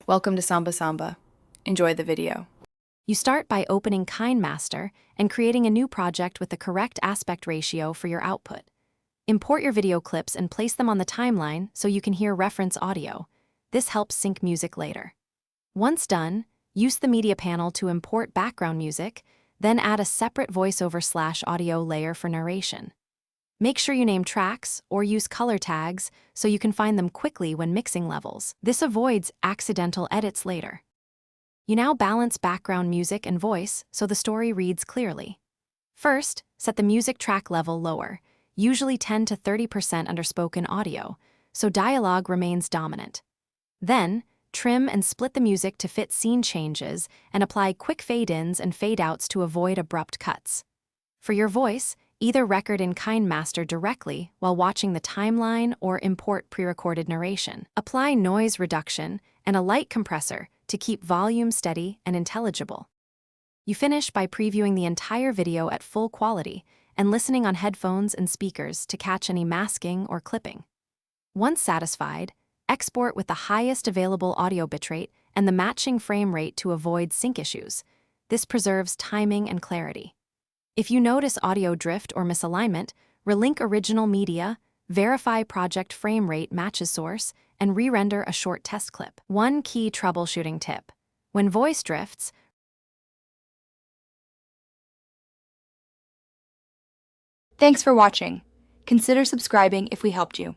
Welcome to Samba Samba. Enjoy the video. You start by opening Kinemaster and creating a new project with the correct aspect ratio for your output. Import your video clips and place them on the timeline so you can hear reference audio. This helps sync music later. Once done, use the media panel to import background music, then add a separate voiceover/audio layer for narration. Make sure you name tracks or use color tags so you can find them quickly when mixing levels. This avoids accidental edits later. You now balance background music and voice so the story reads clearly. First, set the music track level lower, usually 10 to 30% under spoken audio, so dialogue remains dominant. Then, trim and split the music to fit scene changes and apply quick fade-ins and fade-outs to avoid abrupt cuts. For your voice, either record in Kinemaster directly while watching the timeline or import pre-recorded narration. Apply noise reduction and a light compressor to keep volume steady and intelligible. You finish by previewing the entire video at full quality and listening on headphones and speakers to catch any masking or clipping. Once satisfied, export with the highest available audio bitrate and the matching frame rate to avoid sync issues. This preserves timing and clarity. If you notice audio drift or misalignment, relink original media, verify project frame rate matches source, and re-render a short test clip. One key troubleshooting tip: when voice drifts, Thanks for watching. Consider subscribing if we helped you.